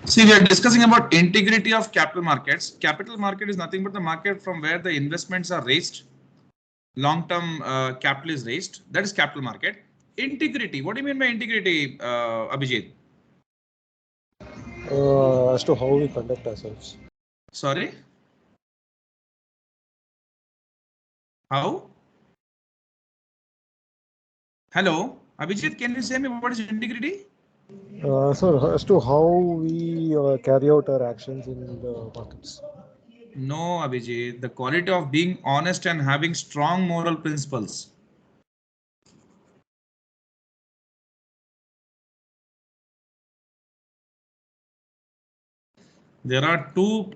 See, we are discussing about integrity of capital markets. Capital market is nothing but the market from where the investments are raised. Long-term capital is raised. That is capital market. Integrity. What do you mean by integrity, Abhijit? As to how we conduct ourselves. Sorry. How? Hello, Abhijit. Can you say me what is integrity? So as to how we carry out our actions in the markets. No, Abhijit. The quality of being honest and having strong moral principles. There are two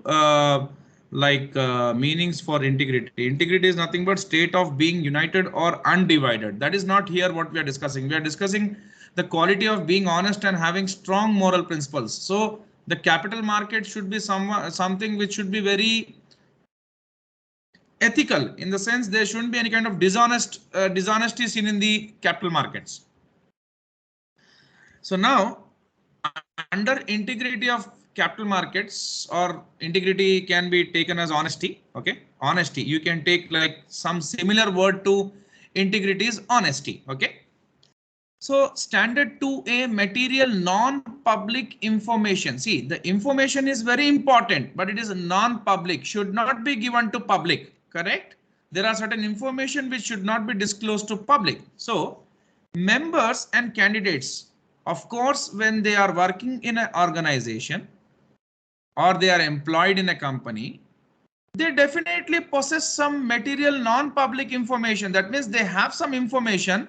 meanings for integrity. Integrity is nothing but state of being united or undivided. That is not here what we are discussing. We are discussing the quality of being honest and having strong moral principles. So the capital market should be something which should be very ethical, in the sense there shouldn't be any kind of dishonesty seen in the capital markets. So now, under integrity of capital markets, or integrity can be taken as honesty. Okay, honesty. You can take like some similar word to integrity is honesty. Okay. So standard 2A, material non-public information. See, the information is very important, but it is non-public, should not be given to public. Correct? There are certain information which should not be disclosed to public. So members and candidates, of course, when they are working in an organization or they are employed in a company, they definitely possess some material non-public information. That means they have some information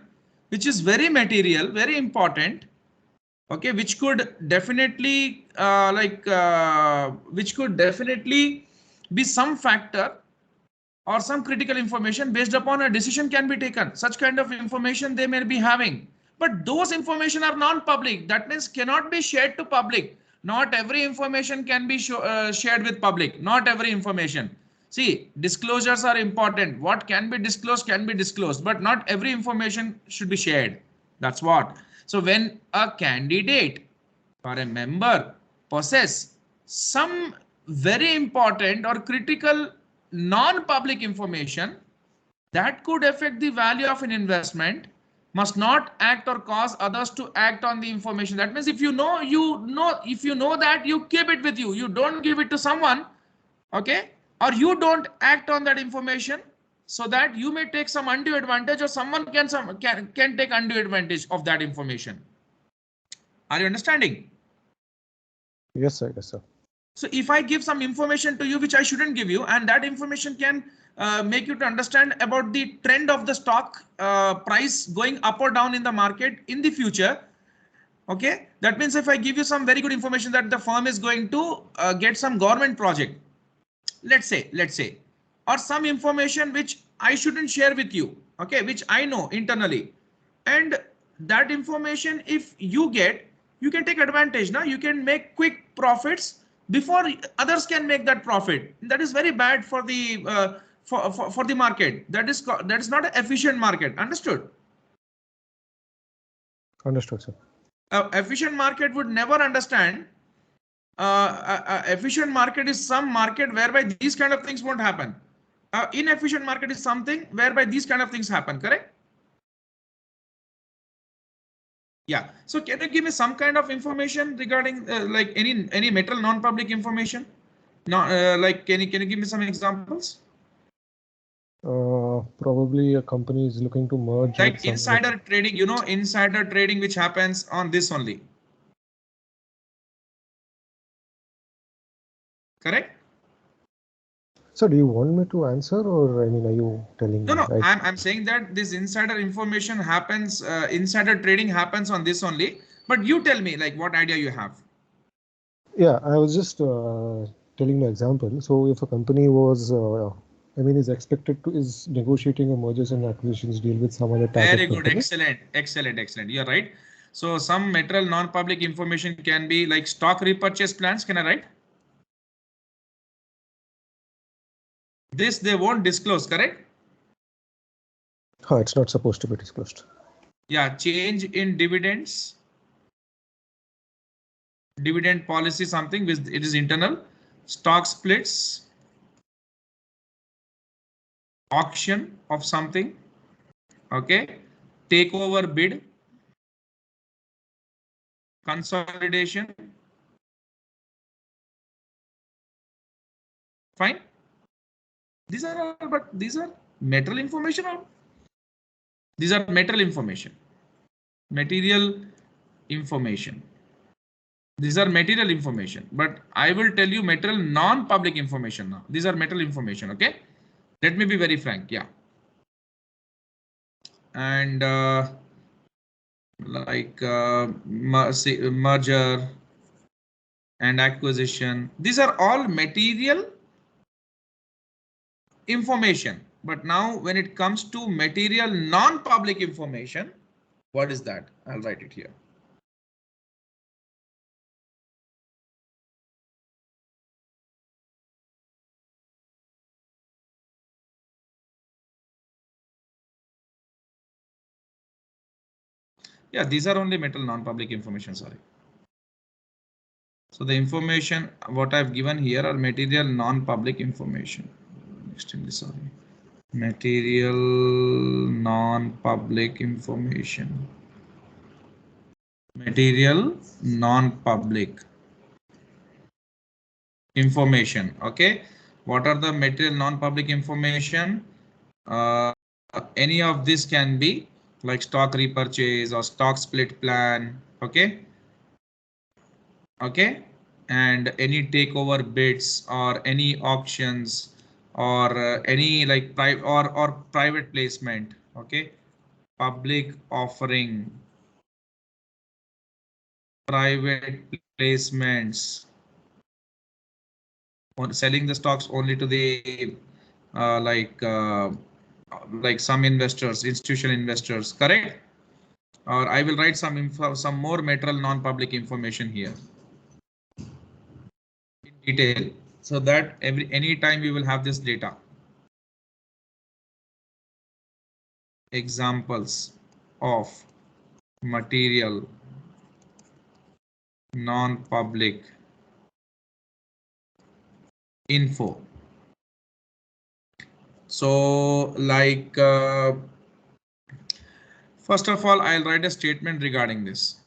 which is very material, very important, okay, which could definitely be some factor or some critical information based upon a decision can be taken. Such kind of information they may be having, but those information are non-public. That means cannot be shared to public. Not every information can be shared with public. Not every information. See, disclosures are important. What can be disclosed, but not every information should be shared. That's what. So when a candidate or a member possess some very important or critical non-public information that could affect the value of an investment, must not act or cause others to act on the information. That means if you know, if you know that, you keep it with you. You don't give it to someone, okay? Or you don't act on that information, so that you may take some undue advantage, or someone can take undue advantage of that information. Are you understanding? Yes, sir. Yes, sir. So if I give some information to you which I shouldn't give you, and that information can make you to understand about the trend of the stock price going up or down in the market in the future. Okay, that means if I give you some very good information that the firm is going to get some government project, let's say, or some information which I shouldn't share with you, okay, which I know internally, and that information if you get, you can take advantage. Now you can make quick profits before others can make that profit. That is very bad for the for the market. That is not an efficient market. Understood? Understood, sir. Efficient market would never understand. Efficient market is some market whereby these kind of things won't happen. Inefficient market is something whereby these kind of things happen. Correct? Yeah. So can you give me some kind of information regarding like any material non-public information? No, like can you give me some examples? Probably a company is looking to merge. Like insider trading, you know, insider trading which happens on this only. Correct? So do you want me to answer, or I mean, are you telling No, me? no, I'm saying that this insider information happens, insider trading happens on this only. But you tell me, like, what idea you have? Yeah, I was just telling an example. So if a company was, is negotiating a mergers and acquisitions deal with some other target Very good, company. excellent. You're right. So some material non-public information can be like stock repurchase plans. Can I write? This they won't disclose, correct? It's not supposed to be disclosed. Yeah, change in dividends. dividend policy, something with it is internal, stock splits, auction of something, okay, takeover bid, consolidation. Fine. These are all, but these are material information, or these are material information. Material information. These are material information, but I will tell you material non-public information now. These are material information, okay? Let me be very frank, yeah. And like merger and acquisition, these are all material information. But now when it comes to material non-public information, what is that? I'll write it here. Yeah, these are only material non-public information, sorry. So the information what I've given here are material non-public information. Extremely sorry. Material non-public information. Material non-public information. Okay. What are the material non-public information? Any of this can be like stock repurchase or stock split plan. Okay. Okay. And any takeover bids or any auctions or any like private or private placement. Okay. Public offering, private placements, or selling the stocks only to the like some investors, institutional investors, correct? Or I will write some info, some more material non-public information here in detail, so that any time we will have this data. Examples of material non-public info. So like first of all, I'll write a statement regarding this.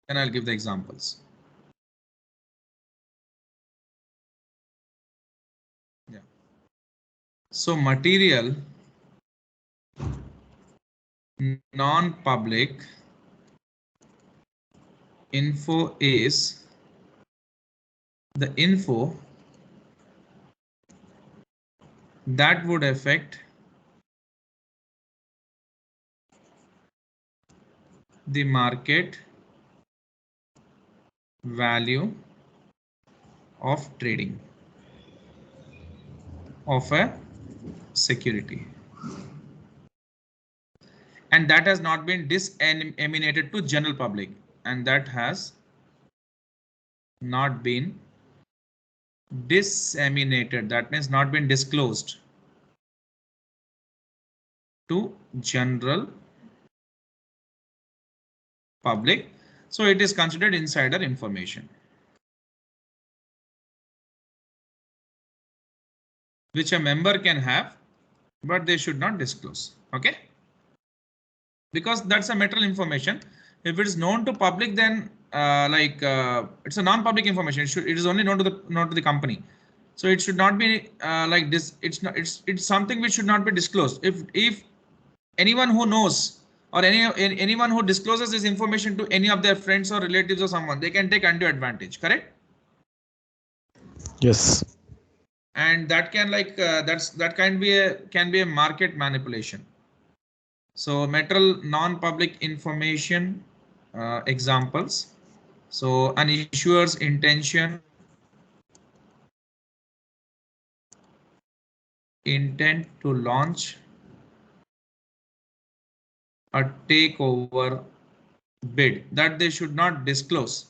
Then I'll give the examples. Yeah. So material non-public info is the info that would affect the market value of trading of a security, and that has not been disseminated to general public, and that has not been disseminated, that means not been disclosed to general public, so it is considered insider information, which a member can have, but they should not disclose. Okay, because that's a material information. If it is known to public, then it's a non-public information. It is only known to the company, so it should not be like this. It's something which should not be disclosed. If anyone who knows or anyone who discloses this information to any of their friends or relatives or someone, they can take undue advantage. Correct? Yes. And that can that can be a market manipulation. So material non-public information examples. So an issuer's intention, intent to launch a takeover bid, that they should not disclose.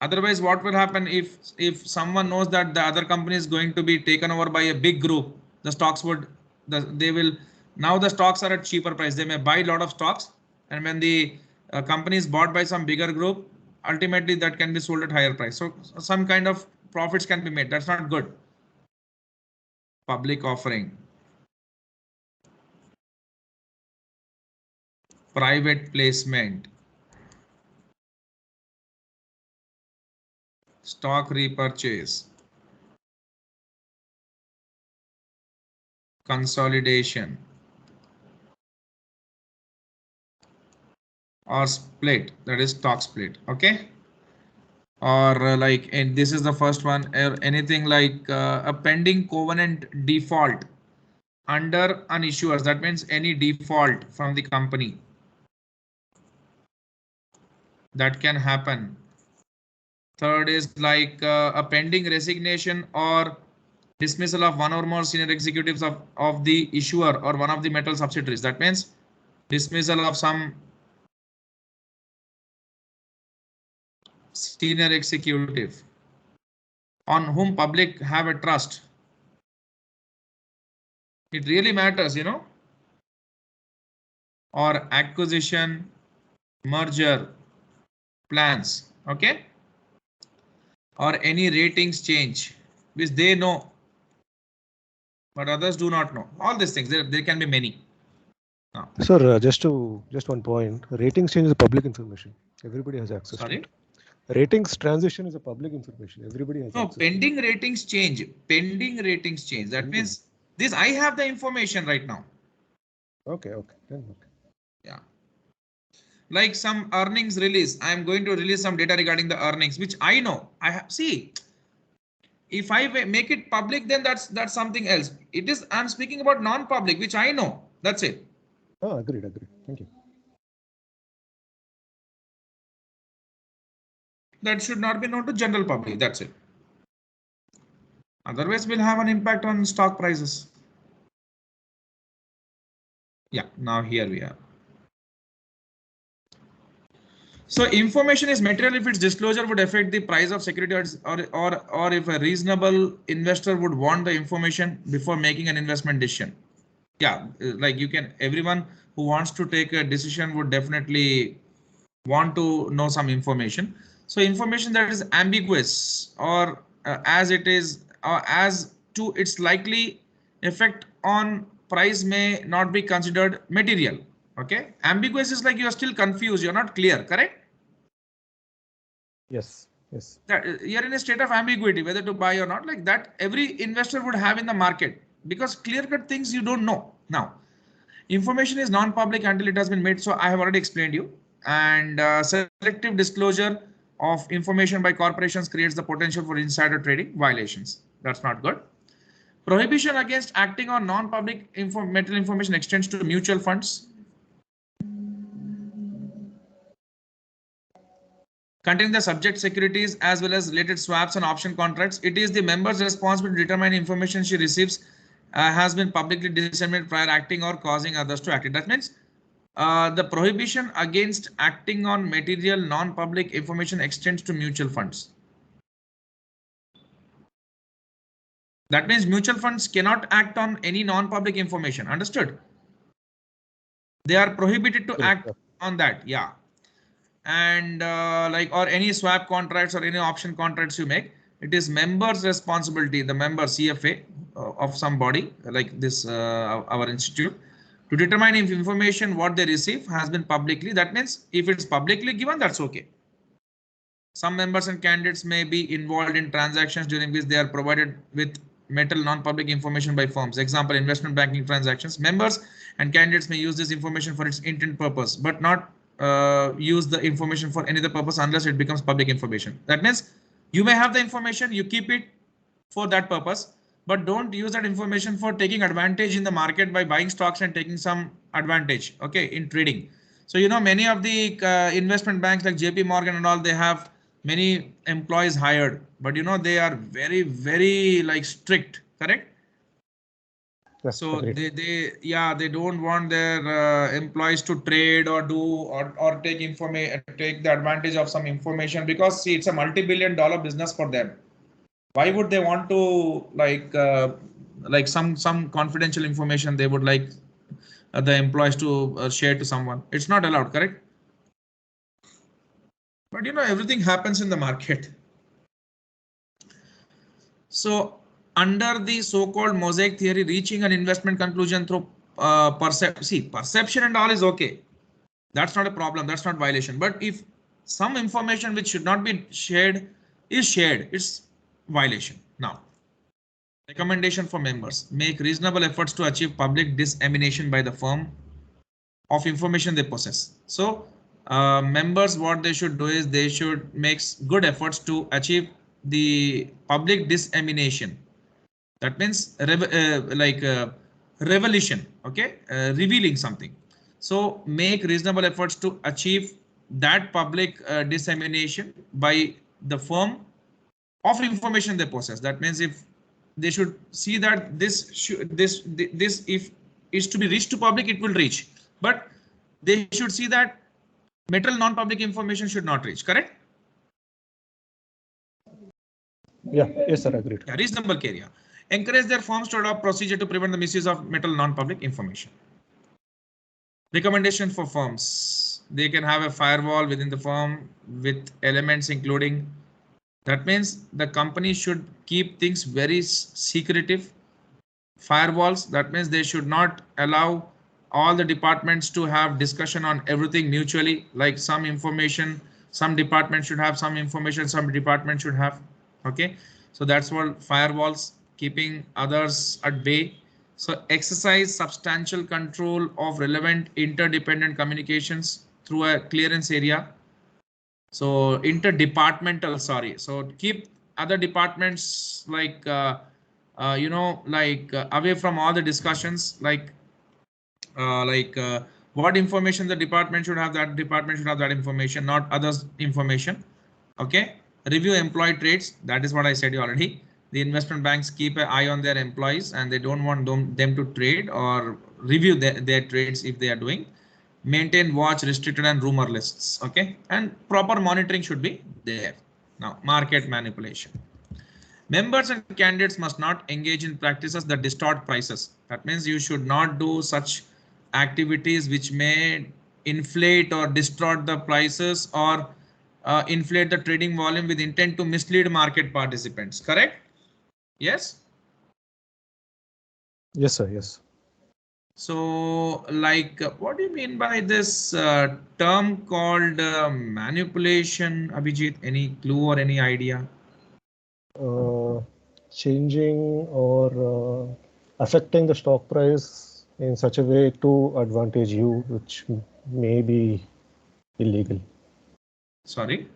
Otherwise, what will happen if someone knows that the other company is going to be taken over by a big group, the stocks would now the stocks are at cheaper price. They may buy a lot of stocks, and when the a company is bought by some bigger group, ultimately that can be sold at higher price. So some kind of profits can be made. That's not good. Public offering. Private placement. Stock repurchase. Consolidation. Or split, that is stock split. Okay. Or and this is the first one, or anything like a pending covenant default under an issuer. That means any default from the company that can happen. Third is like a pending resignation or dismissal of one or more senior executives of the issuer or one of the metal subsidiaries. That means dismissal of some senior executive on whom public have a trust. It really matters, you know. Or acquisition, merger plans, okay? Or any ratings change, which they know, but others do not know. All these things, there can be many. No. Sir, just one point. Ratings change is public information. Everybody has access to it. Ratings transition is a public information. Everybody has access. No, pending ratings change. Pending ratings change. That means this, I have the information right now. Okay, okay. Then okay. Yeah. Like some earnings release. I am going to release some data regarding the earnings, which I know. I have, see, if I make it public, then that's something else. It is, I'm speaking about non-public, which I know. That's it. Oh, agreed. Thank you. That should not be known to general public. That's it. Otherwise, we'll have an impact on stock prices. Yeah, now here we are. So information is material if its disclosure would affect the price of security or if a reasonable investor would want the information before making an investment decision. Yeah, like you can, everyone who wants to take a decision would definitely want to know some information. So information that is ambiguous or as it is or as to its likely effect on price may not be considered material. Okay, ambiguous is like you are still confused, you're not clear, correct? Yes. That you're in a state of ambiguity whether to buy or not, like that every investor would have in the market, because clear-cut things you don't know. Now, information is non-public until it has been made. So I have already explained you. And selective disclosure of information by corporations creates the potential for insider trading violations. That's not good. Prohibition against acting on non-public metal information extends to mutual funds containing the subject securities as well as related swaps and option contracts. It is the member's responsibility to determine information she receives has been publicly disseminated prior acting or causing others to act. That means the prohibition against acting on material non-public information extends to mutual funds. That means mutual funds cannot act on any non-public information. Understood? They are prohibited to act on that. Yeah. And or any swap contracts or any option contracts you make, it is members' responsibility, the member CFA of some body like this, our institute, to determine if information what they receive has been publicly. That means if it's publicly given, that's okay. Some members and candidates may be involved in transactions during which they are provided with metal non-public information by firms. Example, investment banking transactions. Members and candidates may use this information for its intent purpose, but not use the information for any other purpose unless it becomes public information. That means you may have the information, you keep it for that purpose, but don't use that information for taking advantage in the market by buying stocks and taking some advantage, okay, in trading. So, you know, many of the investment banks like JP Morgan and all, they have many employees hired, but you know, they are very, very like strict, correct? Yes, so they don't want their employees to trade or do or take the advantage of some information, because see, it's a multi-billion-dollar business for them. Why would they want to like some confidential information they would like the employees to share to someone? It's not allowed, correct? But you know, everything happens in the market. So under the so-called mosaic theory, reaching an investment conclusion through perception and all is okay. That's not a problem. That's not violation. But if some information which should not be shared is shared, it's violation. Now, recommendation for members: make reasonable efforts to achieve public dissemination by the firm of information they possess. So members, what they should do is they should make good efforts to achieve the public dissemination. That means revelation, okay, revealing something. So make reasonable efforts to achieve that public dissemination by the firm of information they possess. That means if they should see that this if is to be reached to public, it will reach, but they should see that material non-public information should not reach. Correct? Yeah. Yes, sir. Agreed. Yeah, reasonable area. Encourage their firms to adopt procedure to prevent the misuse of material non-public information. Recommendation for firms: they can have a firewall within the firm with elements including. That means the company should keep things very secretive. Firewalls, that means they should not allow all the departments to have discussion on everything mutually, like some information, some department should have some information, some department should have. Okay, so that's what firewalls, keeping others at bay. So exercise substantial control of relevant interdependent communications through a clearance area. So interdepartmental, sorry. So keep other departments like away from all the discussions, what information the department should have, that department should have that information, not others information. Okay. Review employee traits. That is what I said already. The investment banks keep an eye on their employees and they don't want them to trade or review their trades if they are doing. Maintain watch, restricted and rumor lists. Okay, and proper monitoring should be there. Now, market manipulation. Members and candidates must not engage in practices that distort prices. That means you should not do such activities which may inflate or distort the prices or inflate the trading volume with intent to mislead market participants. Correct? Yes? Yes, sir. Yes. So, what do you mean by this term called manipulation, Abhijit? Any clue or any idea? Changing or affecting the stock price in such a way to advantage you, which may be illegal. Sorry?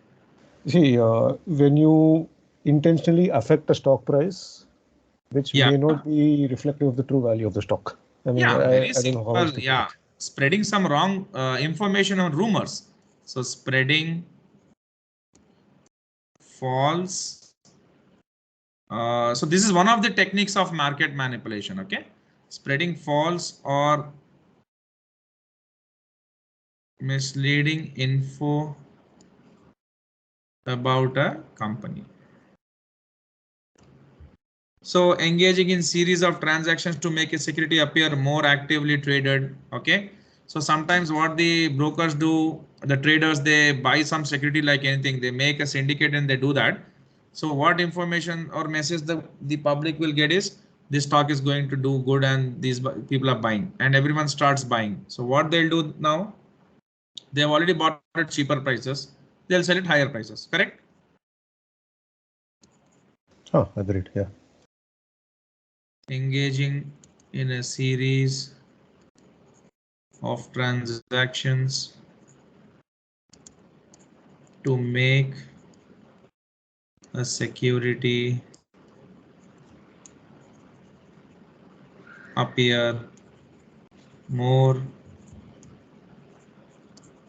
See, when you intentionally affect a stock price, which may not be reflective of the true value of the stock. I mean, very I don't know how else to put it. Spreading some wrong information or rumors. So spreading false. So this is one of the techniques of market manipulation. Okay, spreading false or misleading info about a company. So engaging in series of transactions to make a security appear more actively traded. Okay. So sometimes what the brokers do, the traders, they buy some security like anything. They make a syndicate and they do that. So what information or message the public will get is this stock is going to do good and these people are buying and everyone starts buying. So what they'll do now, they have already bought at cheaper prices. They'll sell it higher prices. Correct? Oh, agreed. Yeah. Engaging in a series of transactions to make a security appear more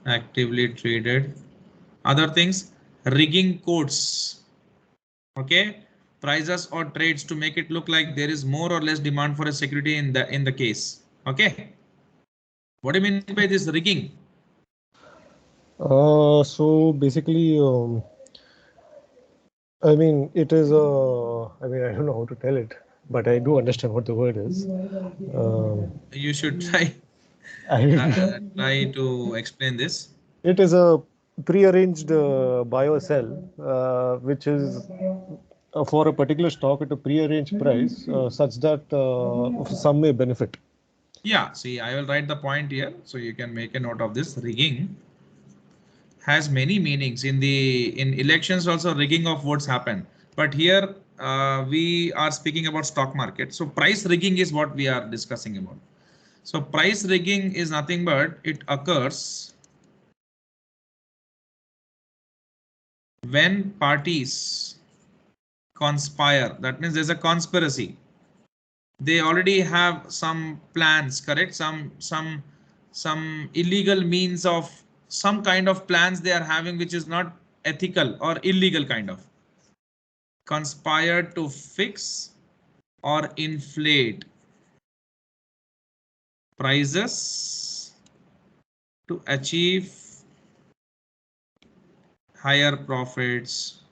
actively traded. Other things, rigging quotes. Okay, prices or trades to make it look like there is more or less demand for a security in the case. Okay, what do you mean by this rigging? So basically, I mean, it is I mean, I don't know how to tell it, but I do understand what the word is. You should try to explain this. It is a pre-arranged buy or sell, which is for a particular stock at a pre-arranged price, such that some may benefit. Yeah, see, I will write the point here so you can make a note of this. Rigging has many meanings. In elections also rigging of votes happen, but here we are speaking about stock market. So price rigging is what we are discussing about. So price rigging is nothing but it occurs when parties conspire. That means there's a conspiracy. They already have some plans, correct? Some illegal means of some kind of plans they are having, which is not ethical or illegal kind of. Conspire to fix or inflate prices to achieve higher profits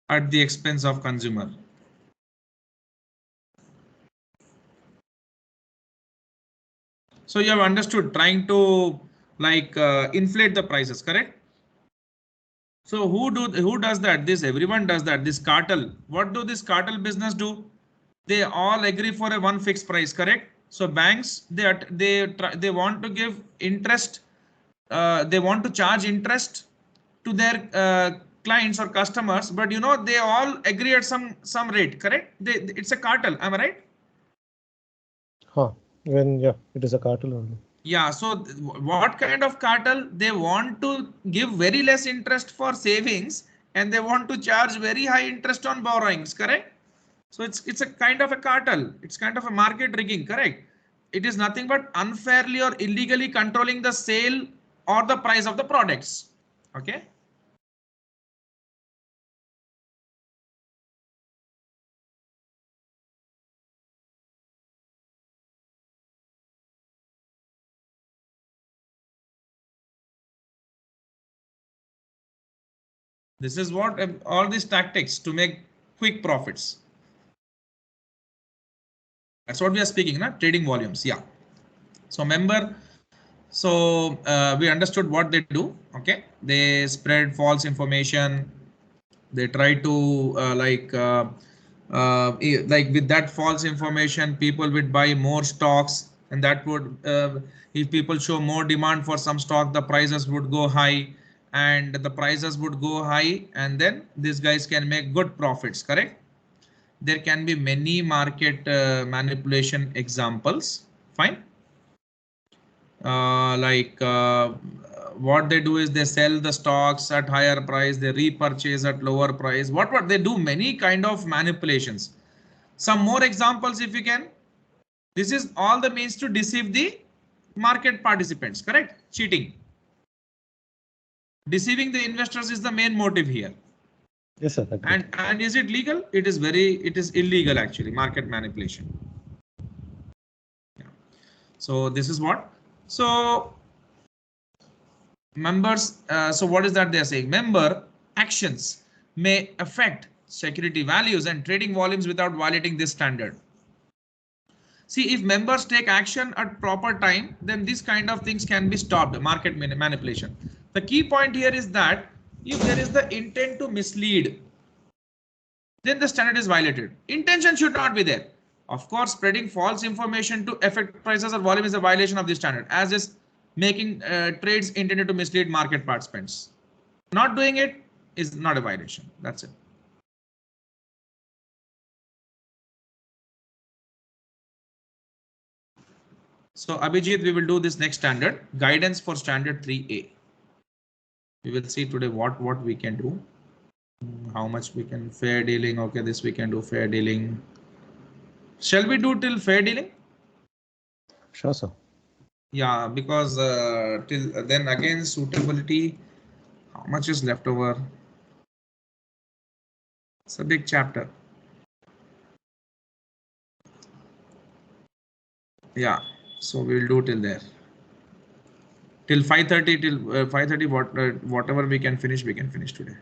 at the expense of consumer. So you have understood, trying to like inflate the prices, correct? So who does that? This everyone does that. This cartel. What do this cartel business do? They all agree for a one fixed price, correct? So banks they want to give interest. They want to charge interest to their clients or customers, but you know they all agree at some rate, correct? It's a cartel. Am I right? Huh. Yeah, it is a cartel only. Yeah, so what kind of cartel? They want to give very less interest for savings and they want to charge very high interest on borrowings, correct? So it's a kind of a cartel. It's kind of a market rigging, correct? It is nothing but unfairly or illegally controlling the sale or the price of the products. Okay. This is what all these tactics to make quick profits. That's what we are speaking, na? Trading volumes. Yeah. So remember, so we understood what they do. Okay. They spread false information. They try to like with that false information, people would buy more stocks, and that would if people show more demand for some stock, the prices would go high, and the prices would go high, and then these guys can make good profits, correct? There can be many market manipulation examples. Fine. What they do is they sell the stocks at higher price, they repurchase at lower price. What they do, many kind of manipulations. Some more examples if you can. This is all the means to deceive the market participants, correct? Cheating. Deceiving the investors is the main motive here. Yes, sir. Agreed. And is it legal? It is illegal actually, market manipulation. Yeah. So this is what. So members, so what is that they are saying? Member actions may affect security values and trading volumes without violating this standard. See, if members take action at proper time, then this kind of things can be stopped, market manipulation. The key point here is that if there is the intent to mislead, then the standard is violated. Intention should not be there. Of course, spreading false information to affect prices or volume is a violation of this standard, as is making trades intended to mislead market participants. Not doing it is not a violation. That's it. So Abhijit, we will do this next standard, guidance for standard 3A. We will see today what we can do, how much we can fair dealing. Okay, this we can do fair dealing. Shall we do till fair dealing? Sure, sir. Yeah, because till then again suitability, how much is left over? It's a big chapter. Yeah, so we will do till there. Till 5:30, till 5:30, whatever we can finish today.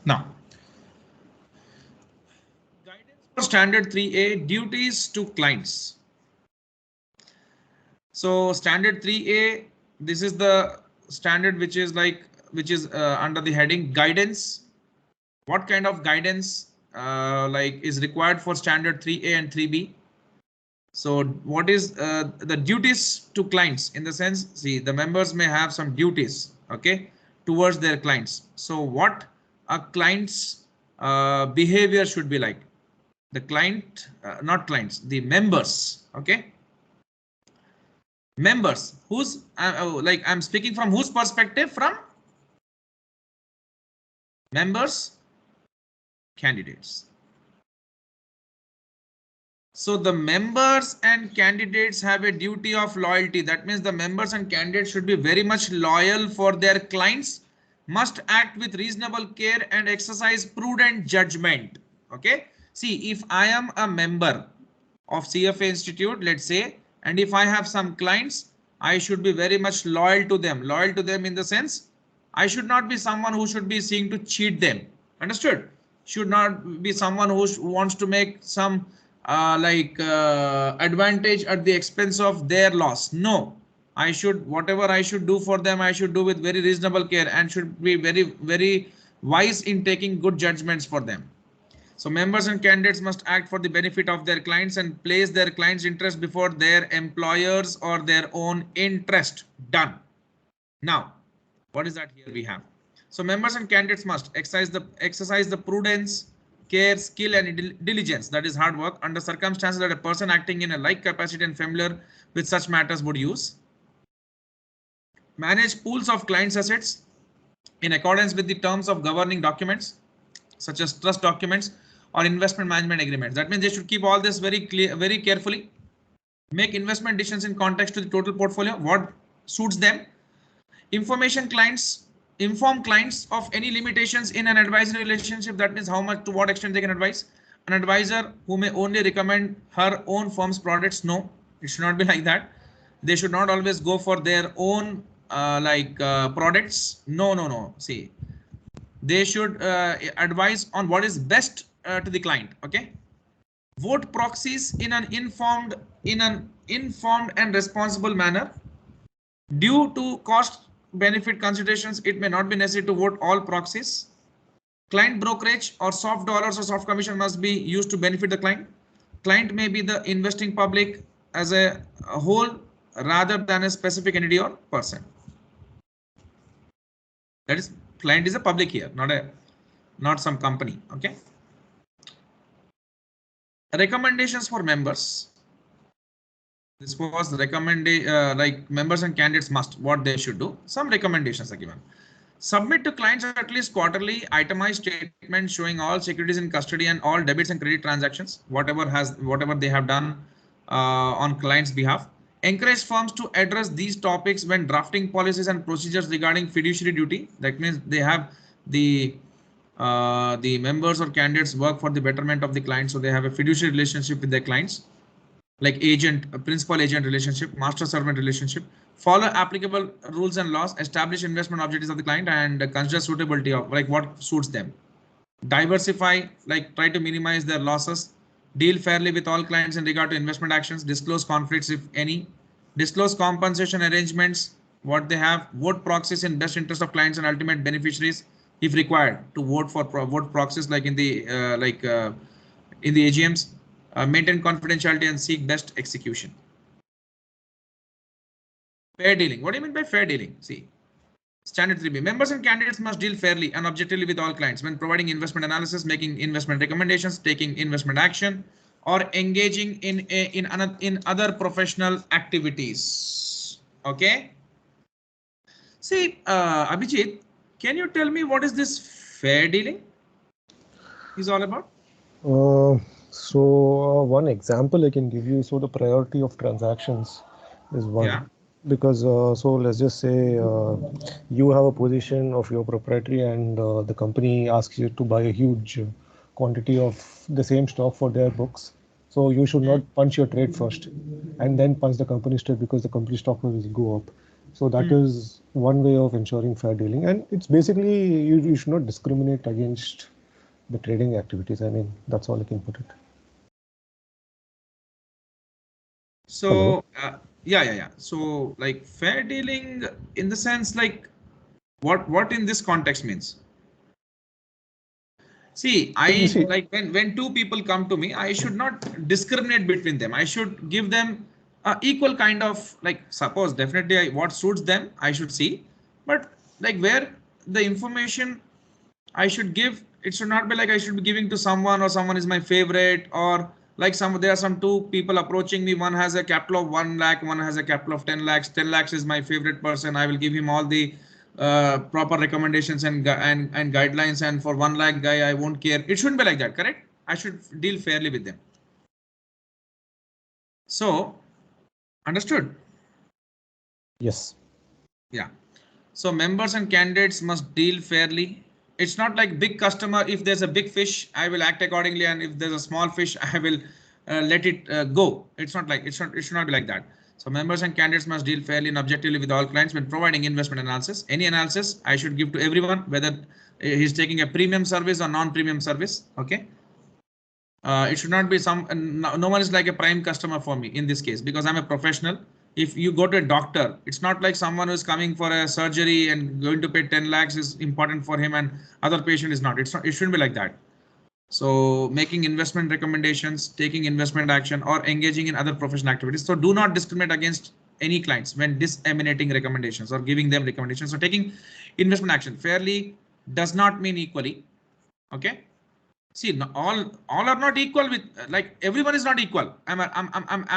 Now, Standard 3A, duties to clients. So standard 3A, this is the standard which is under the heading guidance. What kind of guidance is required for standard 3A and 3B? So what is the duties to clients, in the sense, see, the members may have some duties, okay, towards their clients. So what a client's behavior should be like? The client, not clients, the members, okay? Members, whose I'm speaking from whose perspective? From members, candidates. So the members and candidates have a duty of loyalty. That means the members and candidates should be very much loyal for their clients, must act with reasonable care and exercise prudent judgment. Okay. See, if I am a member of CFA Institute, let's say, and if I have some clients, I should be very much loyal to them. Loyal to them in the sense, I should not be someone who should be seeking to cheat them. Understood? Should not be someone who wants to make some advantage at the expense of their loss. No, I should, whatever I should do for them, I should do with very reasonable care and should be very, very wise in taking good judgments for them. So members and candidates must act for the benefit of their clients and place their clients' interest before their employers or their own interest. Done. Now, what is that here we have? So members and candidates must exercise the prudence, care, skill and diligence, that is hard work, under circumstances that a person acting in a like capacity and familiar with such matters would use. Manage pools of clients' assets in accordance with the terms of governing documents such as trust documents or investment management agreements. That means they should keep all this very clear, very carefully. Make investment decisions in context to the total portfolio, what suits them. Inform clients of any limitations in an advisory relationship. That means how much, to what extent they can advise. An advisor who may only recommend her own firm's products. No, it should not be like that. They should not always go for their own products. No. See, they should advise on what is best to the client. Okay. Vote proxies in an informed and responsible manner. Due to cost benefit considerations, it may not be necessary to vote all proxies. Client brokerage or soft dollars or soft commission must be used to benefit the client. Client may be the investing public as a whole rather than a specific entity or person. That is, client is a public here, not some company. Okay. Recommendations for members. This was recommended members and candidates must, what they should do. Some recommendations are given. Submit to clients at least quarterly itemized statements showing all securities in custody and all debits and credit transactions, whatever they have done on clients' behalf. Encourage firms to address these topics when drafting policies and procedures regarding fiduciary duty. That means they have the members or candidates work for the betterment of the client, so they have a fiduciary relationship with their clients, like principal agent relationship, master servant relationship. Follow applicable rules and laws, establish investment objectives of the client and consider suitability of what suits them. Diversify, try to minimize their losses. Deal fairly with all clients in regard to investment actions. Disclose conflicts if any. Disclose compensation arrangements, what they have. Vote proxies in best interest of clients and ultimate beneficiaries if required to vote for proxies, like in the in the AGMs. Maintain confidentiality and seek best execution. Fair dealing. What do you mean by fair dealing? See, standard 3B. Members and candidates must deal fairly and objectively with all clients when providing investment analysis, making investment recommendations, taking investment action, or engaging in other professional activities. Okay. See, Abhijit, can you tell me what is this fair dealing is all about? So one example I can give you. So the priority of transactions is one. Yeah. Because so let's just say you have a position of your proprietary and the company asks you to buy a huge quantity of the same stock for their books. So you should not punch your trade first and then punch the company's trade, because the company stock will go up. So that is one way of ensuring fair dealing. And it's basically you should not discriminate against the trading activities. I mean, that's all I can put it. So yeah. So like fair dealing in the sense like what in this context means. See, You I see, like when two people come to me, I should not discriminate between them. I should give them equal kind of like suppose definitely what suits them I should see, but like where the information I should give, it should not be like I should be giving to someone or someone is my favorite or like there are some two people approaching me. One has a capital of 1 lakh, one has a capital of 10 lakhs. 10 lakhs is my favorite person. I will give him all the proper recommendations and guidelines. And for 1 lakh guy, I won't care. It shouldn't be like that, correct? I should deal fairly with them. So, understood? yes. Yeah. So members and candidates must deal fairly. It's not like big customer. If there's a big fish, I will act accordingly, and if there's a small fish, I will let it go. It's not like it should not be like that. So members and candidates must deal fairly and objectively with all clients when providing investment analysis. Any analysis I should give to everyone, whether he's taking a premium service or non-premium service. Okay. It should not be no one is like a prime customer for me in this case because I'm a professional. If you go to a doctor, it's not like someone who's coming for a surgery and going to pay 10 lakhs is important for him and other patient is not. It shouldn't be like that. So making investment recommendations, taking investment action or engaging in other professional activities. So do not discriminate against any clients when disseminating recommendations or giving them recommendations. So taking investment action fairly does not mean equally. Okay. See, all are not equal with like everyone is not equal. I'm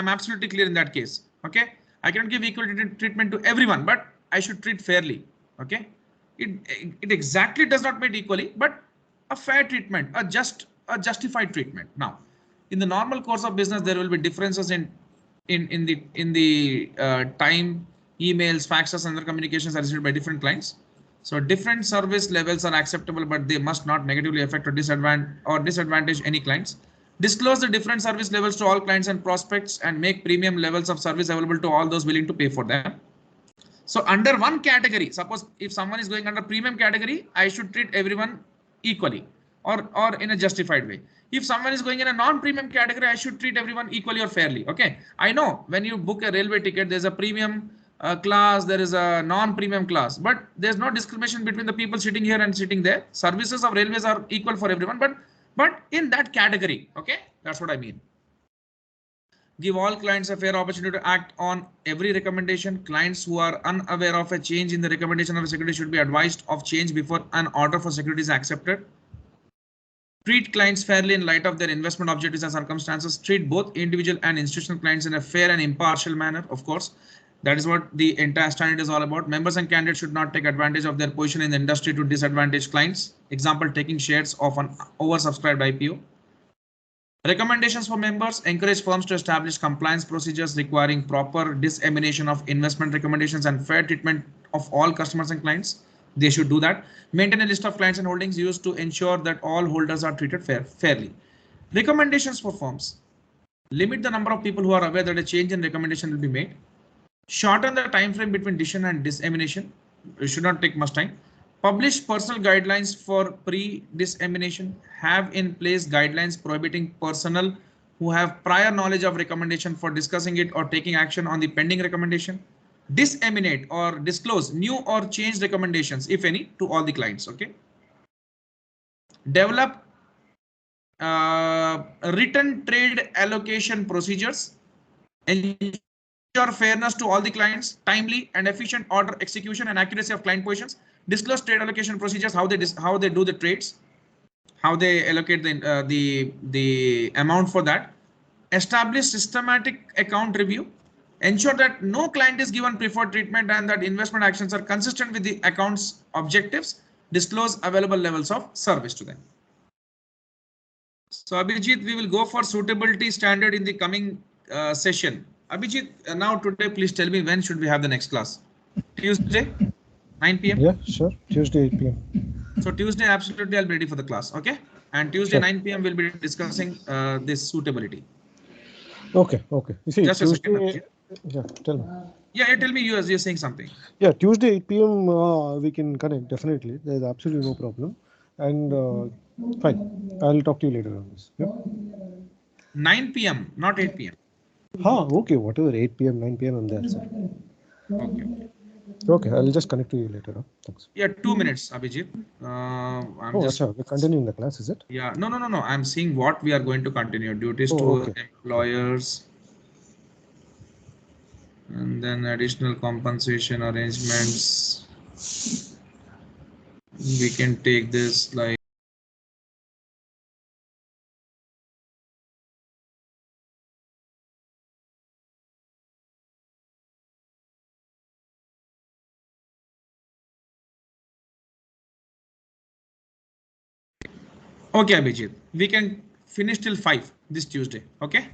absolutely clear in that case. Okay, I cannot give equal treatment to everyone, but I should treat fairly. Okay, it exactly does not mean equally, but a fair treatment, a justified treatment. Now, in the normal course of business, there will be differences in the time, emails, faxes, and other communications are received by different clients. So different service levels are acceptable, but they must not negatively affect or disadvantage any clients. Disclose the different service levels to all clients and prospects and make premium levels of service available to all those willing to pay for them. So under one category, suppose if someone is going under premium category, I should treat everyone equally or in a justified way. If someone is going in a non-premium category, I should treat everyone equally or fairly. Okay, I know when you book a railway ticket, there's a premium class, there is a non-premium class, but there's no discrimination between the people sitting here and sitting there. Services of railways are equal for everyone, but in that category, okay, that's what I mean. Give all clients a fair opportunity to act on every recommendation. Clients who are unaware of a change in the recommendation of a security should be advised of change before an order for security is accepted. Treat clients fairly in light of their investment objectives and circumstances. Treat both individual and institutional clients in a fair and impartial manner. Of course, that is what the entire standard is all about. Members and candidates should not take advantage of their position in the industry to disadvantage clients. Example, taking shares of an oversubscribed IPO. Recommendations for members: encourage firms to establish compliance procedures requiring proper dissemination of investment recommendations and fair treatment of all customers and clients. They should do that. Maintain a list of clients and holdings used to ensure that all holders are treated fairly. Recommendations for firms: limit the number of people who are aware that a change in recommendation will be made. Shorten the time frame between decision and dissemination. It should not take much time. Publish personal guidelines for pre-dissemination. Have in place guidelines prohibiting personnel who have prior knowledge of recommendation for discussing it or taking action on the pending recommendation. Disseminate or disclose new or changed recommendations, if any, to all the clients. Okay. Develop written trade allocation procedures. Ensure fairness to all the clients, timely and efficient order execution and accuracy of client positions. Disclose trade allocation procedures, how they do the trades, how they allocate the amount for that. Establish systematic account review. Ensure that no client is given preferred treatment and that investment actions are consistent with the account's objectives. Disclose available levels of service to them. So Abhijit, we will go for suitability standard in the coming session. Abhijit, now today, please tell me when should we have the next class? Tuesday, 9 p.m. Yeah, sure. Tuesday, 8 p.m. So Tuesday, absolutely, I'll be ready for the class. Okay. And Tuesday, Sure. 9 p.m. we'll be discussing this suitability. Okay. You see, Just Tuesday. a second, Abhijit. Yeah, tell me. Yeah, tell me, you're saying something. Yeah, Tuesday, 8 p.m. We can connect, definitely. There's absolutely no problem. And fine, I'll talk to you later on this. Yep. 9 p.m., not 8 p.m. Okay, whatever, 8 p.m., 9 p.m. I'm there, sir. Okay. Okay, I'll just connect to you later. Huh? Thanks. Yeah, 2 minutes, Abhijit. I'm Oh, just. Acha, we're continuing the class, is it? Yeah, no. I'm seeing what we are going to continue. Duties Oh, to okay. employers, and then additional compensation arrangements. We can take this like. Okay, Abhijit, we can finish till 5 this Tuesday. Okay.